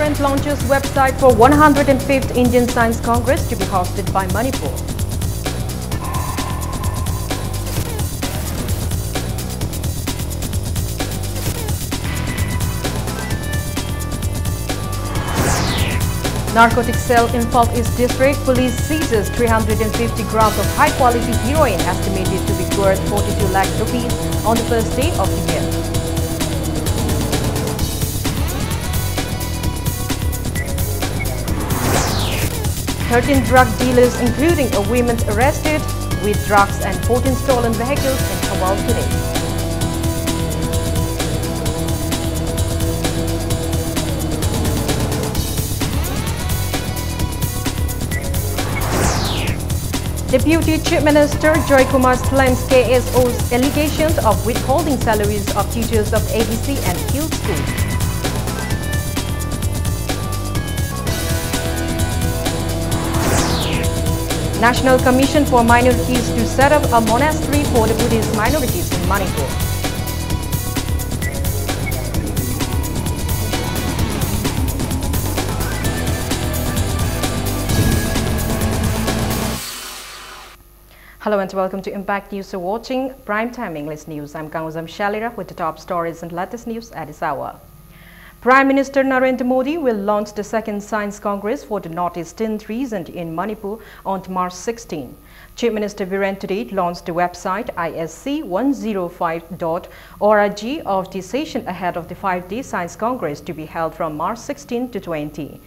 Government launches website for 105th Indian Science Congress to be hosted by Manipur. Narcotics cell in Falk East District, police seizes 350 grams of high-quality heroin estimated to be worth 42 lakh rupees on the first day of the year. Thirteen drug dealers, including a woman, arrested with drugs and 14 stolen vehicles in Kabul today. Deputy Chief Minister Joy Kumar claims KSO's allegations of withholding salaries of teachers of ABC and Hill schools. National Commission for Minorities to set up a monastery for the Buddhist minorities in Manipur. Hello and welcome to Impact News. You're watching Primetime English News. I'm Kanguzam Shalira with the top stories and latest news at this hour. Prime Minister Narendra Modi will launch the second Science Congress for the Northeastern region in Manipur on March 16. Chief Minister Biren today launched the website isc105.org of the session ahead of the 5-day Science Congress to be held from March 16 to 20.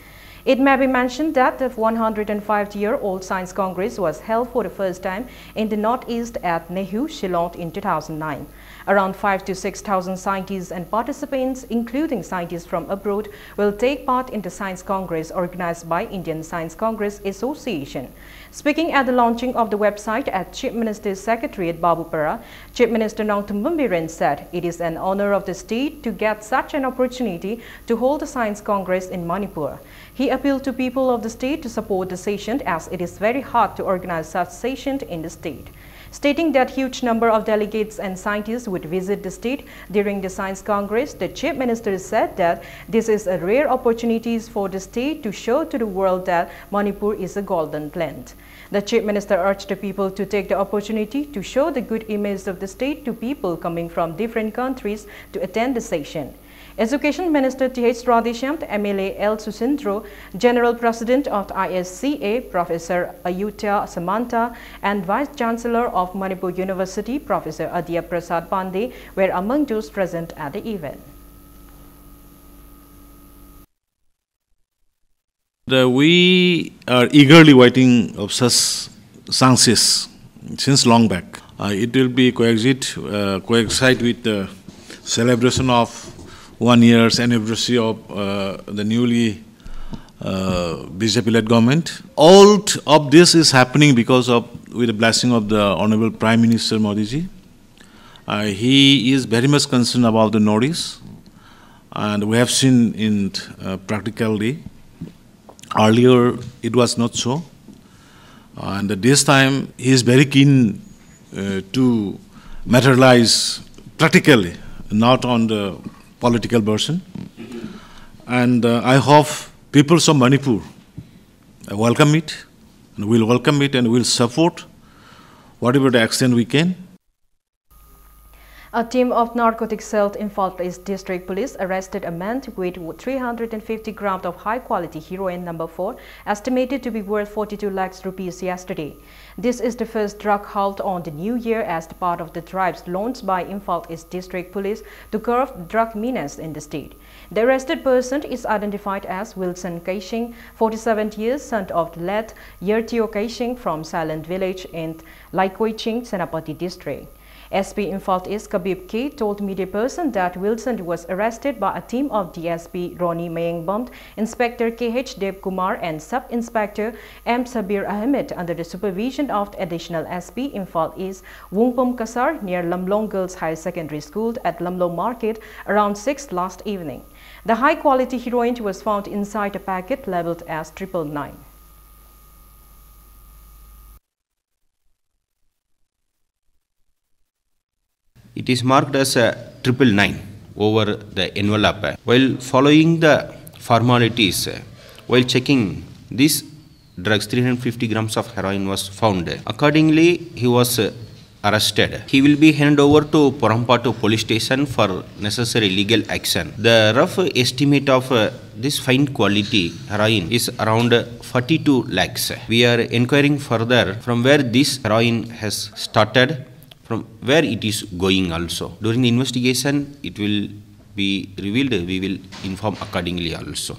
It may be mentioned that the 105-year-old Science Congress was held for the first time in the Northeast at Nehru, Shillong in 2009. Around 5,000 to 6,000 scientists and participants, including scientists from abroad, will take part in the Science Congress organized by Indian Science Congress Association. Speaking at the launching of the website at Chief Minister's Secretariat Babupara, Chief Minister Nongtham Biren said it is an honor of the state to get such an opportunity to hold the Science Congress in Manipur. He appealed to people of the state to support the session as it is very hard to organize such sessions in the state. Stating that huge number of delegates and scientists would visit the state during the Science Congress, the Chief Minister said that this is a rare opportunity for the state to show to the world that Manipur is a golden plant. The Chief Minister urged the people to take the opportunity to show the good image of the state to people coming from different countries to attend the session. Education Minister T.H. Radheshyam, MLA L. Susindro, General President of the ISCA, Professor Ayutya Samanta, and Vice Chancellor of Manipur University, Professor Adya Prasad Pandey, were among those present at the event. We are eagerly waiting of such success since long back. It will be coincide with the celebration of 1 year's anniversary of the newly BJP-led government. All of this is happening because of, with the blessing of the Honorable Prime Minister Modi ji. He is very much concerned about the Northeast, and we have seen in practically. Earlier, it was not so, and this time he is very keen to materialize practically, not on the political version. And I hope people of Manipur welcome it, and will welcome it and will support whatever the extent we can. A team of narcotics cell in Falk East District Police arrested a man with 350 grams of high-quality heroin number 4, estimated to be worth 42 lakhs rupees yesterday. This is the first drug halt on the new year as part of the drives launched by Falk East District Police to curb drug menace in the state. The arrested person is identified as Wilson Kaishing, 47 years, son of the late Yertio Kaishing from Silent Village in Laikoiching, Senapati District. SP in Falk East Kabib K told media person that Wilson was arrested by a team of DSP Ronnie Mayengbom, Inspector KH Dev Kumar and Sub-Inspector M. Sabir Ahmed under the supervision of the additional SP in Falk East Wungpom Kasar near Lamlong Girls High Secondary School at Lamlong Market around 6 last evening. The high-quality heroin was found inside a packet labeled as 999. It is marked as a 999 over the envelope. While following the formalities. While checking these drugs, 350 grams of heroin was found. Accordingly, he was arrested. He will be handed over to Porampatu police station for necessary legal action. The rough estimate of this fine quality heroin is around 42 lakhs. We are inquiring further from where this heroin has started, from where it is going also. During the investigation, it will be revealed. We will inform accordingly also.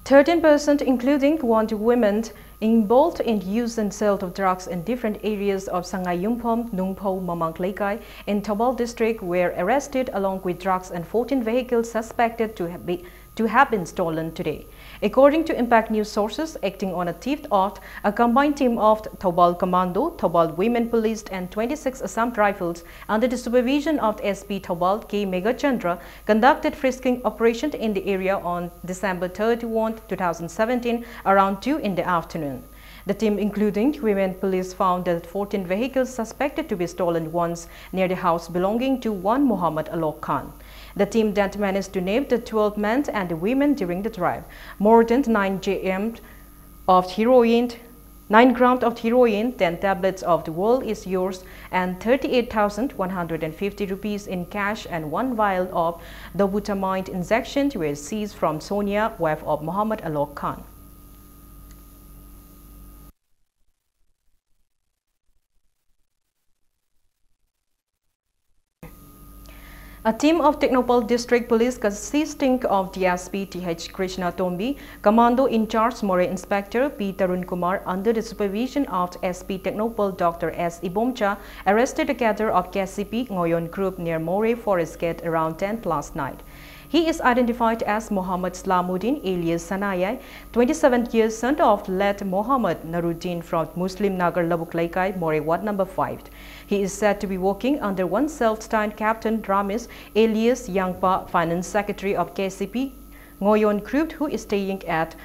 13%, including one women, involved in use and sale of drugs in different areas of Sangayumpom, Nungpo, Mamanglekai in Tobal district were arrested along with drugs and 14 vehicles suspected to have been stolen today. According to Impact News sources, acting on a thief out, a combined team of Tobal Commando, Tobal Women Police and 26 Assam Rifles under the supervision of SP Tobal K. Megachandra conducted frisking operation in the area on December 31, 2017 around 2 in the afternoon. The team, including women police, found that 14 vehicles suspected to be stolen once near the house belonging to one Muhammad Alok Khan. The team then managed to name the 12 men and the women during the drive. More than 9 grams of heroin, 10 tablets of the world is yours, and 38,150 rupees in cash and 1 vial of dobutamine injection were seized from Sonia, wife of Muhammad Alok Khan. A team of Technopal District Police consisting of DSP T.H. Krishna Tombi, Commando in charge More Inspector P. Tarun Kumar under the supervision of SP Technopal Dr. S. Ibomcha arrested a cadre of KCP Ngoyon Group near More Forest Gate around 10 last night. He is identified as Mohammad Slamuddin alias Sanayai, 27 years son of late Mohammad Naruddin from Muslim Nagar Labuklaikai, More Ward number 5. He is said to be working under one self-styled Captain Ramis alias Yangpa, Finance Secretary of KCP Ngoyon Group, who is staying at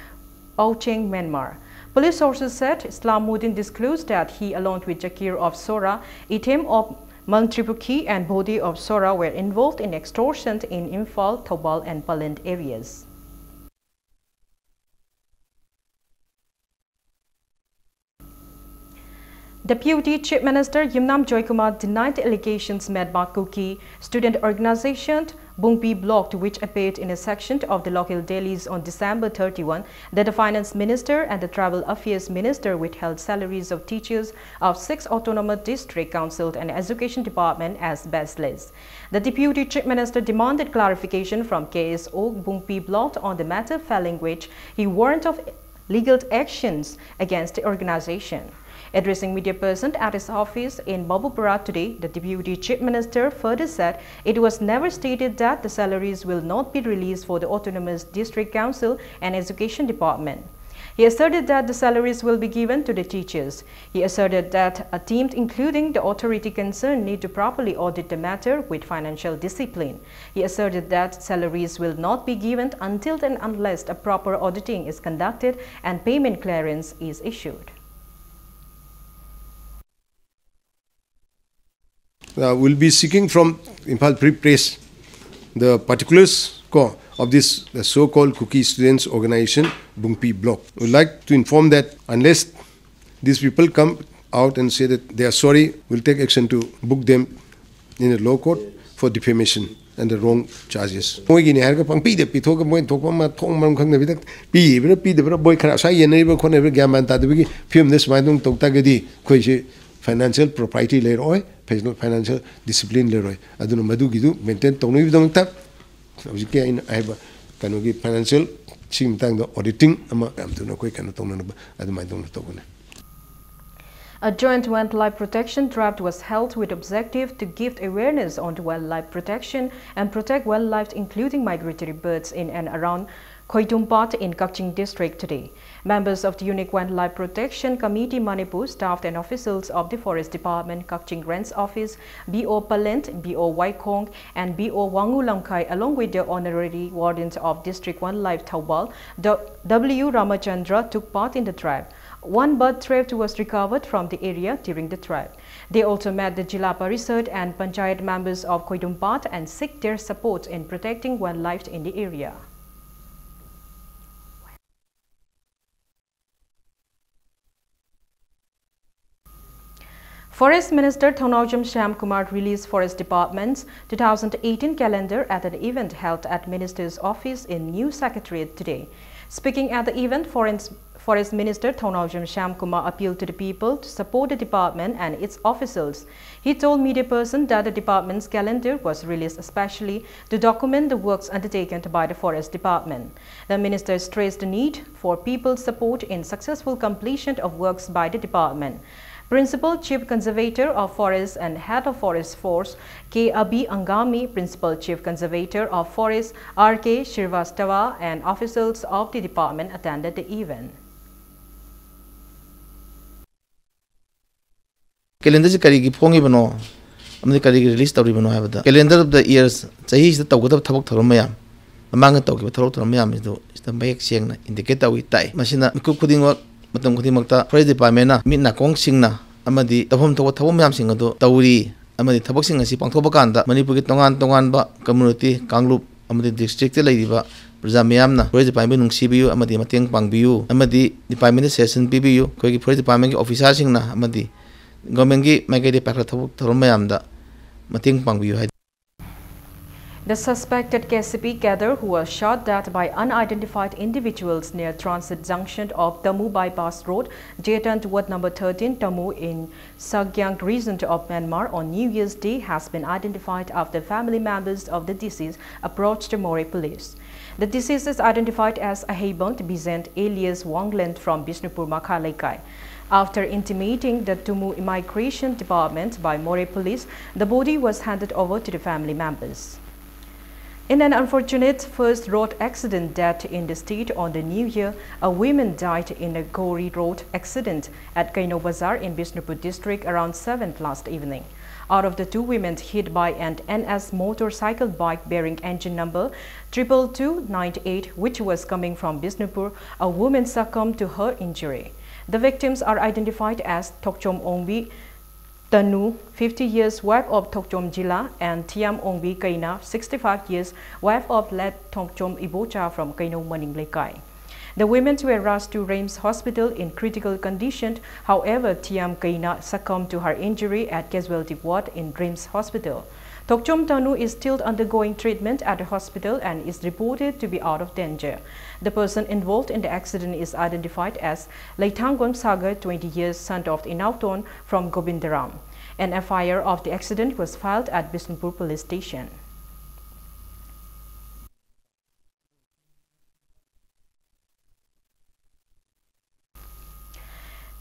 Aucheng, Myanmar. Police sources said Slamuddin disclosed that he, along with Jakir of Sora, Item of Mantripuki and Bodhi of Sora were involved in extortion in Imphal, Tobal and Palind areas. Deputy Chief Minister Yimnam Joykumar denied the allegations made by Kuki student organization Bungpi Bloc, which appeared in a section of the local dailies on December 31, that the Finance Minister and the Tribal Affairs Minister withheld salaries of teachers of 6 autonomous district councils and education department as baseless. The Deputy Chief Minister demanded clarification from KSO Bungpi Bloc on the matter, failing which he warned of legal actions against the organization. Addressing media person at his office in Babupura today, the Deputy Chief Minister further said it was never stated that the salaries will not be released for the Autonomous District Council and Education Department. He asserted that the salaries will be given to the teachers. He asserted that a team including the authority concerned need to properly audit the matter with financial discipline. He asserted that salaries will not be given until and unless a proper auditing is conducted and payment clearance is issued. We'll be seeking from Imphal Free Press the particulars of this so-called Kuki Students Organization Bungpi Bloc. We'd like to inform that unless these people come out and say that they are sorry, we'll take action to book them in a law court for defamation and the wrong charges. Financial propriety later, financial discipline later. Aduna madugidu maintain tonu bidongta. I have a financial auditing. A joint wildlife protection draft was held with objective to give awareness on wildlife protection and protect wildlife, including migratory birds, in and around Khoitumpat in Kakching district today. Members of the Unique Wildlife Protection Committee Manipur, staff and officials of the Forest Department, Kakching Grants Office, BO Palent, BO Waikong, and BO Wangu Lamkai, along with the honorary wardens of District Wildlife Taubal, W. Ramachandra, took part in the drive. One bird theft was recovered from the area during the drive. They also met the Jila Parisad and Panchayat members of Khoitumpat and seek their support in protecting wildlife in the area. Forest Minister Thonaujam Shyamkumar released Forest Department's 2018 calendar at an event held at Minister's office in New Secretariat today. Speaking at the event, Forest Minister Thonaujam Shyamkumar appealed to the people to support the department and its officials. He told media person that the department's calendar was released especially to document the works undertaken by the Forest Department. The minister stressed the need for people's support in successful completion of works by the department. Principal Chief Conservator of Forests and Head of Forest Force K. Abhi Angami, Principal Chief Conservator of Forests R. K. Shrivastava and officials of the department attended the event. Calendar is carrying Pongibano, American release of Ribano. Calendar of the years, Sahi is the Tawada Tabak Toromaya. Among the Toki Toromayam is the Bayek Siang indicator with Tai. Machina Mikukuding work. Matam Kutimaka, Forest Department, Midna Kong Singna, Amadi, the home to Tawam Singado, Tauri, Amadi Taboxing as Pantobacanda, Manipur Tongan community, Kanglup, Amadi district Ladiva, Brazamiamna, Forest Department CBU, Amadi Mateng Pangbu, Amadi Department Session PBU, Kogi Forest Department officer Singna, Amadi, Gomengi, Magadi Pakatabu, Toromayamda, Mateng Pangbu. The suspected KCP cadre who was shot dead by unidentified individuals near transit junction of Tamu Bypass Road, Jetan Ward number 13, Tamu in Sagyang region of Myanmar on New Year's Day has been identified after family members of the deceased approached the More police. The deceased is identified as Ahebant Bizent alias Wangland from Bishnupur, Makhalaikai. After intimating the Tumu Immigration Department by More police, the body was handed over to the family members. In an unfortunate first road accident death in the state on the New Year, a woman died in a gory road accident at Kaino Bazar in Bishnupur district around 7th last evening. Out of the two women hit by an NS motorcycle bike bearing engine number 22298, which was coming from Bishnupur, a woman succumbed to her injury. The victims are identified as Tokchom Ongbi Tanu, 50 years, wife of Tokchom Jila, and Tiam Ongbi Kaina, 65 years, wife of late Tokchom Ibocha from Kaino Maninglekai. The women were rushed to Reims Hospital in critical condition. However, Tiam Kaina succumbed to her injury at casualty ward in Reims Hospital. Tokchom Tanu is still undergoing treatment at the hospital and is reported to be out of danger. The person involved in the accident is identified as Laitanggon Sagar, 20 years, son of Inauton from Govindaram. An FIR of the accident was filed at Bishnupur Police Station.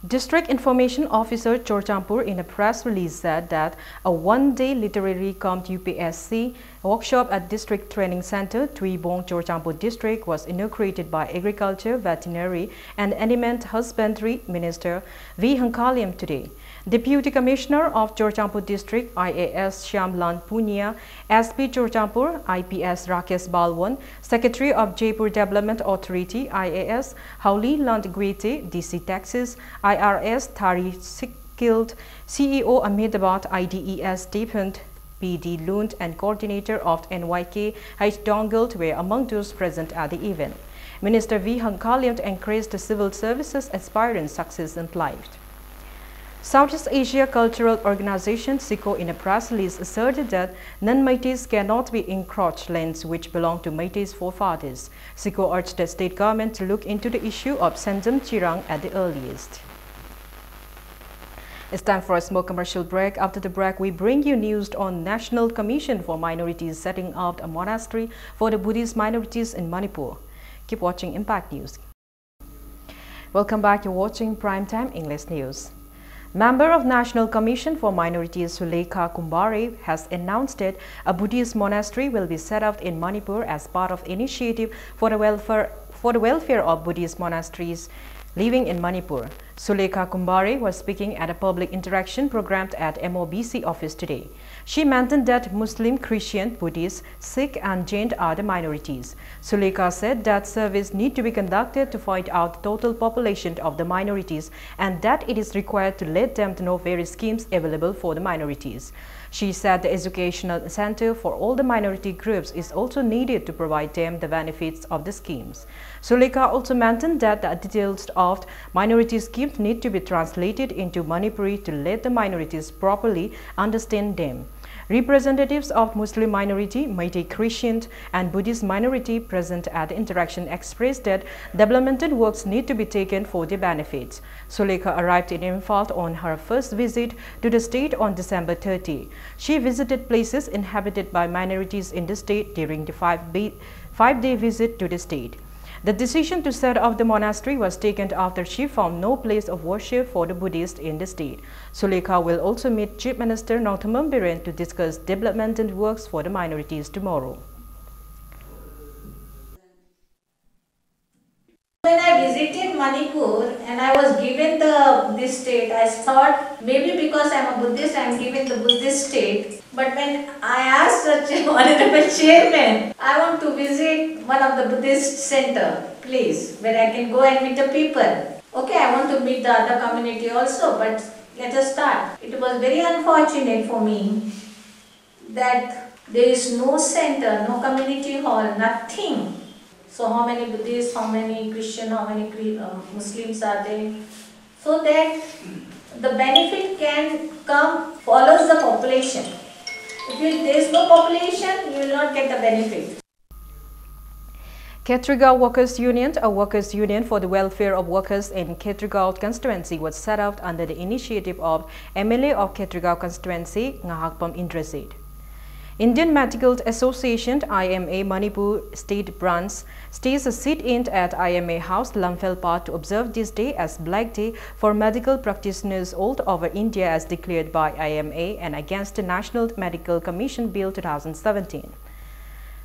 District Information Officer Chorchampur in a press release said that a one-day literary cum UPSC workshop at District Training Center, Tuibong, Chorchampur District was inaugurated by Agriculture, Veterinary and Animal Husbandry Minister V. Hankaliam today. Deputy Commissioner of Chorchampur District IAS Shyamlan Punia, SP Chorchampur IPS Rakesh Balwan, Secretary of Jaipur Development Authority IAS Hauli Landguete, DC Texas, IRS Thari Sikild, CEO Ahmedabad IDES Stephen PD Lund and Coordinator of NYK H. Dongelt were among those present at the event. Minister V. Hankaliam encouraged the civil services aspirants' success in life. Southeast Asia Cultural Organization SICO in a press release asserted that non-Métis cannot be encroached lands which belong to Métis forefathers. SICO urged the state government to look into the issue of Sendam Chirang at the earliest. It's time for a small commercial break. After the break, we bring you news on National Commission for Minorities setting up a monastery for the Buddhist minorities in Manipur. Keep watching Impact News. Welcome back. You're watching Primetime English News. Member of National Commission for Minorities Sulekha Kumbare has announced that a Buddhist monastery will be set up in Manipur as part of initiative for the welfare of Buddhist monasteries living in Manipur. Sulekha Kumbare was speaking at a public interaction program at MOBC office today. She mentioned that Muslim, Christian, Buddhist, Sikh and Jain are the minorities. Sulekha said that surveys need to be conducted to find out the total population of the minorities and that it is required to let them know various schemes available for the minorities. She said the educational incentive for all the minority groups is also needed to provide them the benefits of the schemes. Sulekha also mentioned that the details of minority schemes need to be translated into Manipuri to let the minorities properly understand them. Representatives of Muslim minority, Meitei Christian and Buddhist minority present at the interaction expressed that developmental works need to be taken for their benefits. Sulekha arrived in Imphal on her first visit to the state on December 30. She visited places inhabited by minorities in the state during the five-day visit to the state. The decision to set up the monastery was taken after she found no place of worship for the Buddhists in the state. Sulekha will also meet Chief Minister Nongthamam Biren to discuss developmental works for the minorities tomorrow. When I visited Manipur and I was given this state, I thought maybe because I am a Buddhist, I am given the Buddhist state. But when I asked the honorable chairman, I want to visit one of the Buddhist center, place, where I can go and meet the people. Okay, I want to meet the other community also, but let us start. It was very unfortunate for me that there is no center, no community hall, nothing. So how many Buddhists, how many Christian, how many Muslims are there? So that the benefit can come, follows the population. If there is no population, you will not get the benefit. Ketrigao Workers Union, a workers' union for the welfare of workers in Ketrigao constituency, was set up under the initiative of MLA of Ketrigao constituency, Ngahakpam Indrasit. Indian Medical Association IMA Manipur State Branch stays a sit-in at IMA House, Lamphel to observe this day as Black Day for medical practitioners all over India as declared by IMA and against the National Medical Commission Bill 2017.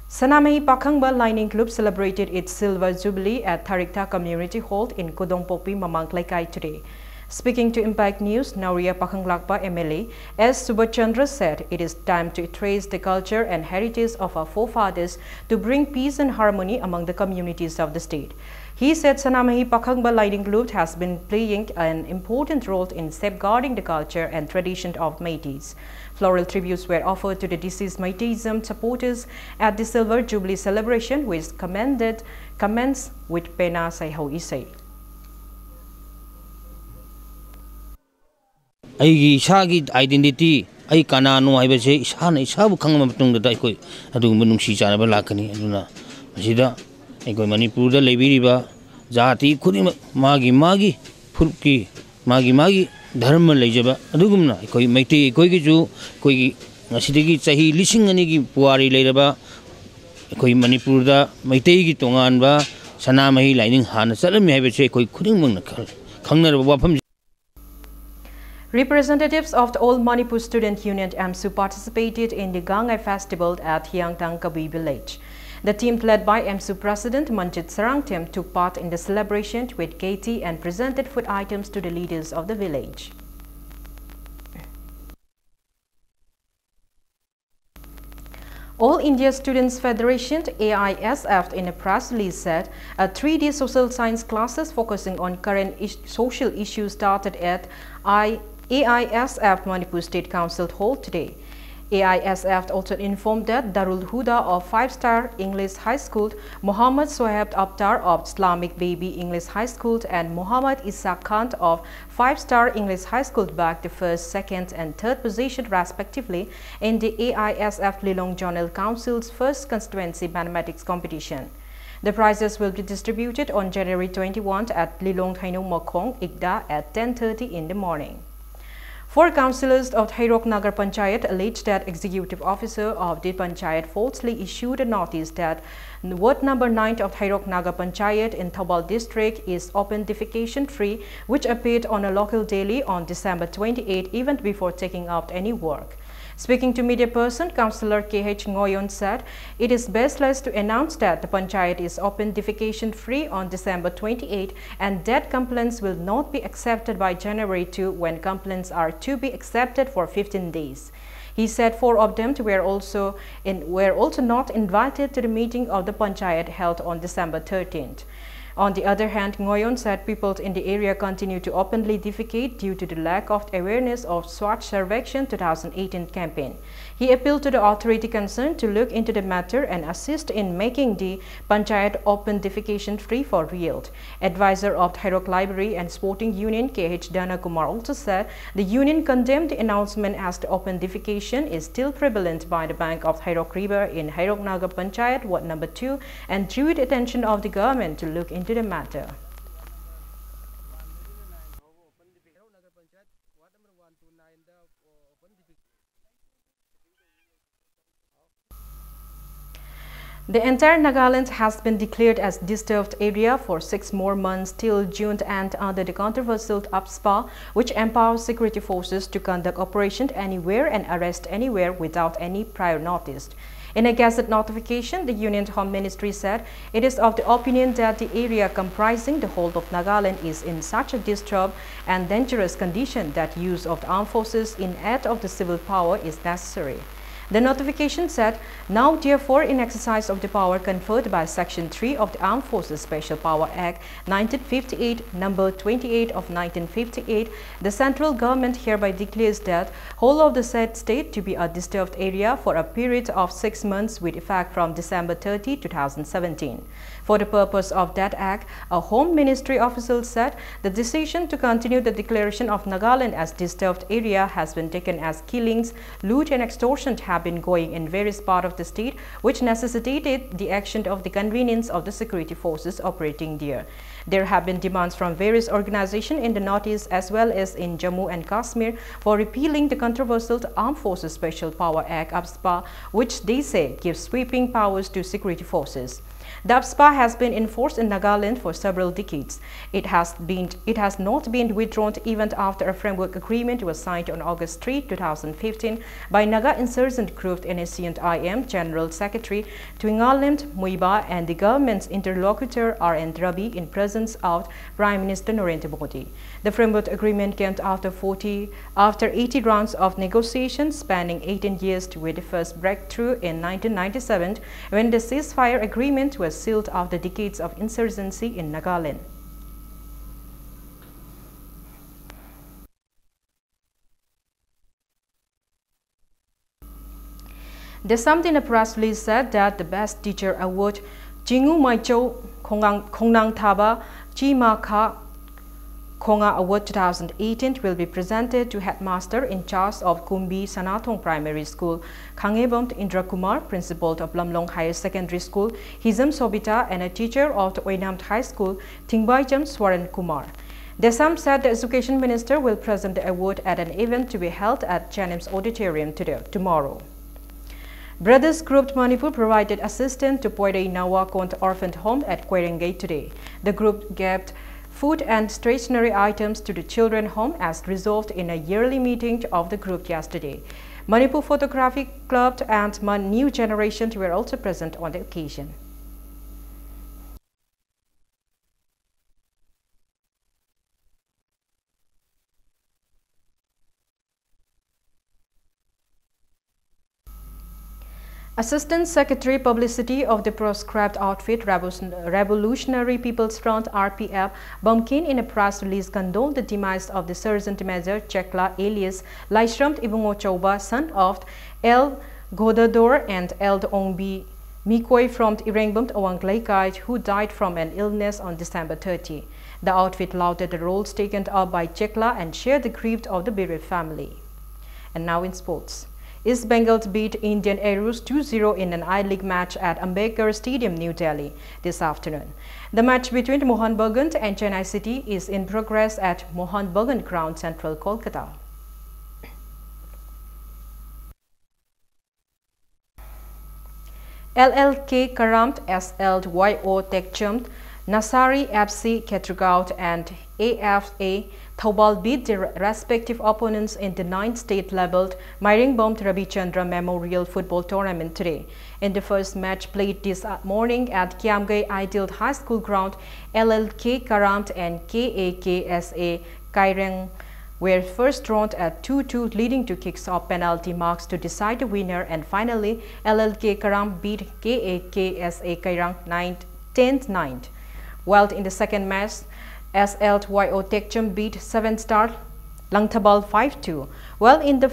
Sanamahi Pakhangba Lining Club celebrated its Silver Jubilee at Tharikta Community Hall in Kodongpopi, Mamangklaikai today. Speaking to Impact News, Nauria Pakhanglakpa MLA S. Subhachandra said it is time to trace the culture and heritage of our forefathers to bring peace and harmony among the communities of the state. He said Sanamahi Pakhangba Lining Club has been playing an important role in safeguarding the culture and tradition of Métis. Floral tributes were offered to the deceased Métism supporters at the Silver Jubilee celebration, which commenced with Pena Saiho Isai. Aigi isagi identity ai kanano haibase isana isabu khangma matungda da ikoi adugumba nungsi chanaba lakani aduna asida ikoi Manipur da lebiriba jati khudima magi phulki magi dharma lejaba adugumna ikoi maiti ikoi gi ju koi ngasidagi chahi lising ani gi puari leiraba ikoi Manipur da maiti gi tonganba Sanamahi lining hana salami haibase ikoi khudingmang na khangnaraba wafam. Representatives of the All Manipur Student Union MSU participated in the Gangai Festival at Hyangtang Kabi village. The team led by MSU President Manjit Sarangtem took part in the celebration with gaiety and presented food items to the leaders of the village. All India Students Federation AISF in a press release said a 3-day social science classes focusing on current social issues started at AISF Manipur State Council Hall today. AISF also informed that Darul Huda of 5-star English High School, Muhammad Sohaib Abtar of Islamic Baby English High School and Muhammad Ishaq Khan of 5-star English High School bagged the first, second and third position respectively in the AISF Lilong Zonal Council's first constituency mathematics competition. The prizes will be distributed on January 21 at Lilong Thainong Mokong, Igda at 10:30 in the morning. 4 councillors of Thairok Nagar Panchayat alleged that executive officer of the Panchayat falsely issued a notice that ward number 9 of Thairok Nagar Panchayat in Thobal district is open defecation free, which appeared on a local daily on December 28 even before taking out any work. Speaking to media person, Councillor K.H. Ngoyon said it is baseless to announce that the Panchayat is open defecation free on December 28 and that complaints will not be accepted by January 2 when complaints are to be accepted for 15 days. He said 4 of them were also not invited to the meeting of the Panchayat held on December 13th. On the other hand, Ngoyon said people in the area continue to openly defecate due to the lack of awareness of Swachh Sarvekshan 2018 campaign. He appealed to the authority concerned to look into the matter and assist in making the Panchayat open defecation free for real. Advisor of Thairok Library and Sporting Union K.H. Dana Kumar also said the union condemned the announcement as the open defecation is still prevalent by the bank of Thairok River in Thairok Nagar Panchayat, Ward number 2, and drew the attention of the government to look into the matter. The entire Nagaland has been declared as disturbed area for 6 more months till June and under the controversial UPSPA, which empowers security forces to conduct operations anywhere and arrest anywhere without any prior notice. In a Gazette notification, the Union Home Ministry said it is of the opinion that the area comprising the whole of Nagaland is in such a disturbed and dangerous condition that use of the armed forces in aid of the civil power is necessary. The notification said, now therefore in exercise of the power conferred by Section 3 of the Armed Forces Special Power Act 1958, number 28 of 1958, the central government hereby declares that whole of the said state to be a disturbed area for a period of 6 months with effect from December 30, 2017. For the purpose of that act, a Home Ministry official said the decision to continue the declaration of Nagaland as disturbed area has been taken as killings, loot and extortion have been going in various parts of the state, which necessitated the action of the convenience of the security forces operating there. There have been demands from various organizations in the Northeast as well as in Jammu and Kashmir for repealing the controversial Armed Forces Special Power Act (UPSPA), which they say gives sweeping powers to security forces. The UPSPA has been enforced in Nagaland for several decades. It has not been withdrawn even after a framework agreement was signed on August 3, 2015 by Naga Insurgent Group NSC IM General Secretary Twingalim Muiba and the government's interlocutor R.N. Rabi in presence of Prime Minister Narendra Modi. The framework agreement came after 80 rounds of negotiations spanning 18 years with the first breakthrough in 1997 when the ceasefire agreement was sealed after decades of insurgency in Nagaland. The Samt in a press release said that the Best Teacher Award Jingu Maicho Kongnang Thaba Chima Kha Konga Award 2018 will be presented to Headmaster in charge of Kumbi Sanathong Primary School, Khangebom Indra Kumar, Principal of Lamlong Higher Secondary School, Hizam Sobita, and a teacher of the Oinam High School, Tingbaijam Swaran Kumar. Desam said the Education Minister will present the award at an event to be held at Janim's Auditorium tomorrow. Brothers Group Manipur provided assistance to Poirei Nawa Kont Orphan Home at Kwerengay today. The group gave food and stationery items to the children home as resolved in a yearly meeting of the group yesterday. Manipur Photography Club and New Generation were also present on the occasion. Assistant Secretary Publicity of the proscribed outfit Revolutionary People's Front RPF, Bumkin, in a press release condoned the demise of the Sergeant Major Chekla alias Laishramt Ibungo Chauba, son of El Godador and El Ongbi Mikoi from Irengbum Awanglaikaj, who died from an illness on December 30. The outfit lauded the roles taken up by Chekla and shared the grief of the bereaved family. And now in sports. East Bengal beat Indian Arrows 2-0 in an I-League match at Ambedkar Stadium, New Delhi this afternoon. The match between Mohan Bagan and Chennai City is in progress at Mohan Bagan Ground, Central Kolkata. LLK Karamt, SLYO Tekchamt, Nasari FC Ketragaut and AFA Thobal beat their respective opponents in the 9th state-leveled Mairingbom Rabichandra Memorial Football Tournament today. In the first match played this morning at Kiamgai Ideal High School ground, LLK Karamt and KAKSA Kaireng were first drawn at 2-2, leading to kicks off penalty marks to decide the winner, and finally LLK Karamt beat KAKSA Kaireng 10th-9th. While in the second match, SLTYO Tekchum beat 7-star Langtabal 5-2. While in the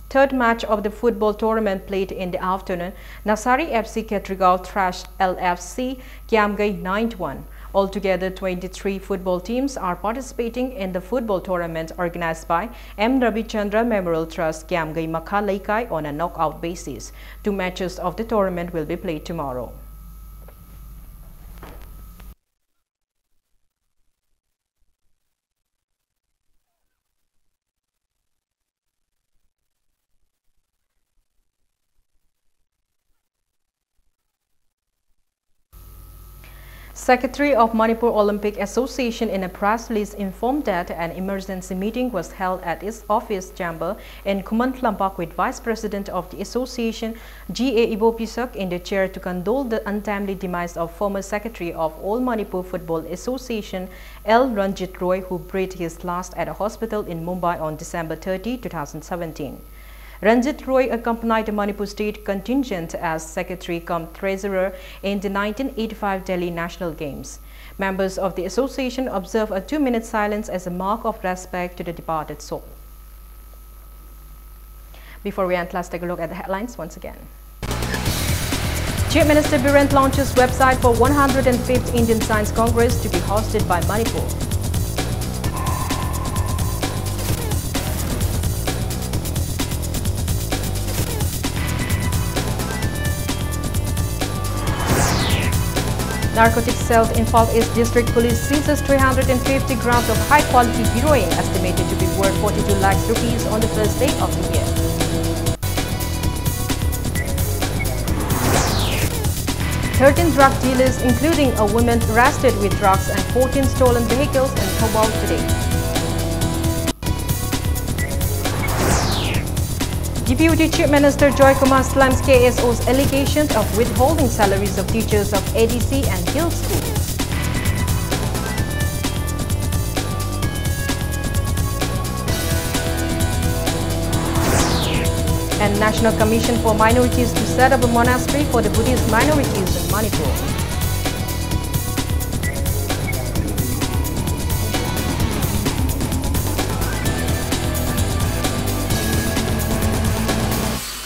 third match of the football tournament played in the afternoon, Nasari FC Ketrigao thrashed LFC Kiamgai 9-1. Altogether, 23 football teams are participating in the football tournament organized by M. Ravichandra Memorial Trust Kiamgai Makha Laikai on a knockout basis. 2 matches of the tournament will be played tomorrow. Secretary of Manipur Olympic Association in a press release informed that an emergency meeting was held at its office chamber in Kumantlampak with Vice President of the association G.A. Ibopisak in the chair to condole the untimely demise of former Secretary of All Manipur Football Association L. Ranjit Roy, who breathed his last at a hospital in Mumbai on December 30, 2017. Ranjit Roy accompanied the Manipur State contingent as Secretary-cum-Treasurer in the 1985 Delhi National Games. Members of the association observed a 2-minute silence as a mark of respect to the departed soul. Before we end, let's take a look at the headlines once again. Chief Minister Biren launches website for 105th Indian Science Congress to be hosted by Manipur. Narcotics cell in Impal East District Police seizes 350 grams of high-quality heroin estimated to be worth 42 lakhs rupees on the first day of the year. "13 drug dealers, including a woman, arrested with drugs and 14 stolen vehicles in Thobal today." Deputy Chief Minister Joy Kumar slams KSO's allegations of withholding salaries of teachers of ADC and Guild schools. And National Commission for Minorities to set up a monastery for the Buddhist minorities in Manipur.